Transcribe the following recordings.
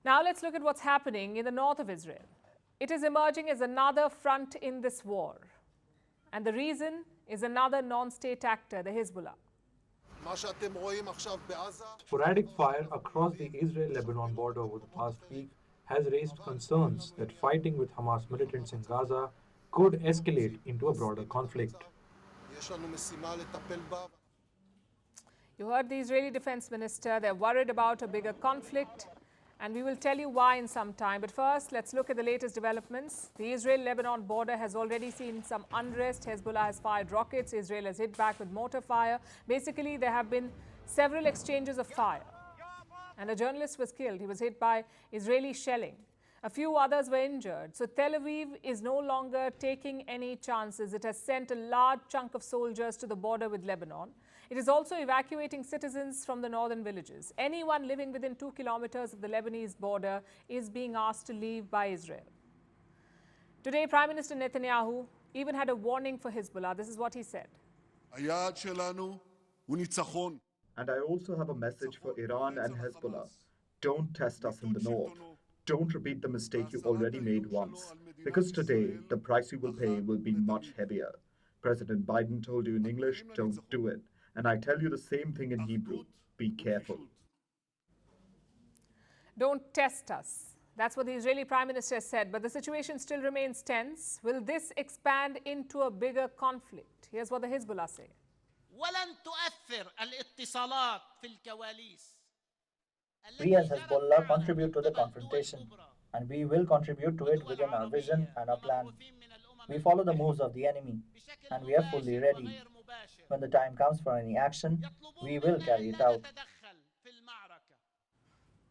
Now let's look at what's happening in the north of Israel. It is emerging as another front in this war. And the reason is another non-state actor, the Hezbollah. Sporadic fire across the Israel-Lebanon border over the past week has raised concerns that fighting with Hamas militants in Gaza could escalate into a broader conflict. You heard the Israeli Defense Minister. They're worried about a bigger conflict, and we will tell you why in some time. But first, let's look at the latest developments. The Israel-Lebanon border has already seen some unrest. Hezbollah has fired rockets. Israel has hit back with mortar fire. Basically, there have been several exchanges of fire. And a journalist was killed. He was hit by Israeli shelling. A few others were injured. So Tel Aviv is no longer taking any chances. It has sent a large chunk of soldiers to the border with Lebanon. It is also evacuating citizens from the northern villages. Anyone living within 2 kilometers of the Lebanese border is being asked to leave by Israel. Today, Prime Minister Netanyahu even had a warning for Hezbollah. This is what he said. And I also have a message for Iran and Hezbollah. Don't test us in the north. Don't repeat the mistake you already made once, because today the price you will pay will be much heavier. President Biden told you in English, don't do it. And I tell you the same thing in Hebrew. Be careful. Don't test us. That's what the Israeli Prime Minister said, but the situation still remains tense. Will this expand into a bigger conflict? Here's what the Hezbollah say. We as Hezbollah contribute to the confrontation, and we will contribute to it within our vision and our plan. We follow the moves of the enemy, and we are fully ready. When the time comes for any action, we will carry it out.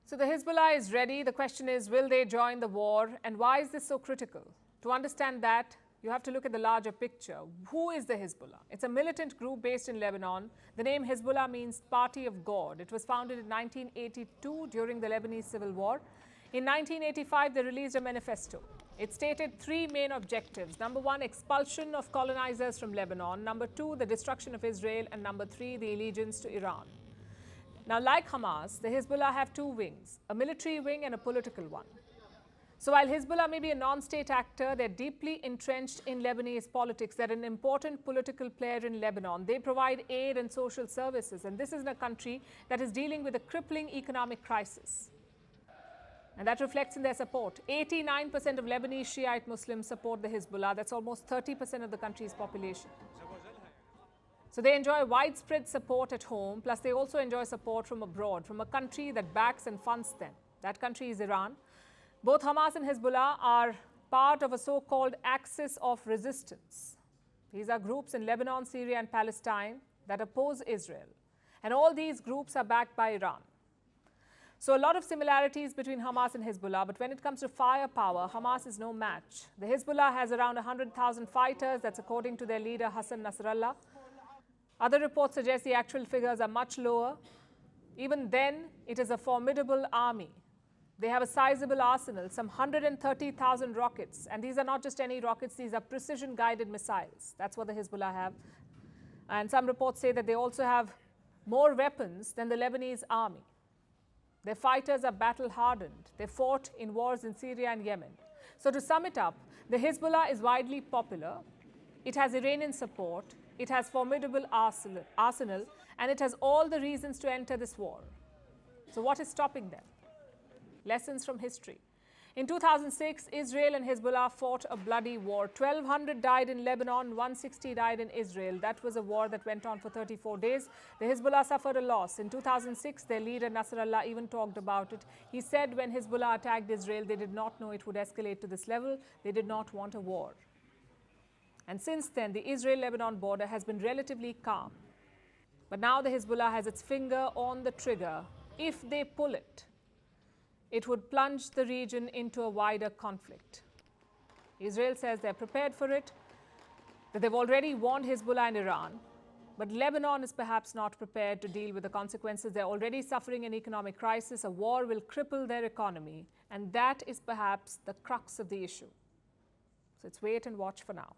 So the Hezbollah is ready. The question is, will they join the war? And why is this so critical? To understand that, you have to look at the larger picture. Who is the Hezbollah? It's a militant group based in Lebanon. The name Hezbollah means Party of God. It was founded in 1982 during the Lebanese Civil War. In 1985, they released a manifesto. It stated 3 main objectives. Number 1, expulsion of colonizers from Lebanon. Number 2, the destruction of Israel. And number 3, the allegiance to Iran. Now, like Hamas, the Hezbollah have 2 wings, a military wing and a political one. So while Hezbollah may be a non-state actor, they're deeply entrenched in Lebanese politics. They're an important political player in Lebanon. They provide aid and social services. And this is in a country that is dealing with a crippling economic crisis. And that reflects in their support. 89% of Lebanese Shiite Muslims support the Hezbollah. That's almost 30% of the country's population. So they enjoy widespread support at home, plus they also enjoy support from abroad, from a country that backs and funds them. That country is Iran. Both Hamas and Hezbollah are part of a so-called axis of resistance. These are groups in Lebanon, Syria and Palestine that oppose Israel. And all these groups are backed by Iran. So a lot of similarities between Hamas and Hezbollah, but when it comes to firepower, Hamas is no match. The Hezbollah has around 100,000 fighters. That's according to their leader, Hassan Nasrallah. Other reports suggest the actual figures are much lower. Even then, it is a formidable army. They have a sizable arsenal, some 130,000 rockets. And these are not just any rockets, these are precision-guided missiles. That's what the Hezbollah have. And some reports say that they also have more weapons than the Lebanese army. Their fighters are battle-hardened. They fought in wars in Syria and Yemen. So to sum it up, the Hezbollah is widely popular. It has Iranian support. It has formidable arsenal. And it has all the reasons to enter this war. So what is stopping them? Lessons from history. In 2006, Israel and Hezbollah fought a bloody war. 1,200 died in Lebanon, 160 died in Israel. That was a war that went on for 34 days. The Hezbollah suffered a loss. In 2006, their leader Nasrallah even talked about it. He said when Hezbollah attacked Israel, they did not know it would escalate to this level. They did not want a war. And since then, the Israel-Lebanon border has been relatively calm. But now the Hezbollah has its finger on the trigger. If they pull it, it would plunge the region into a wider conflict. Israel says they're prepared for it, that they've already warned Hezbollah and Iran. But Lebanon is perhaps not prepared to deal with the consequences. They're already suffering an economic crisis. A war will cripple their economy. And that is perhaps the crux of the issue. So it's wait and watch for now.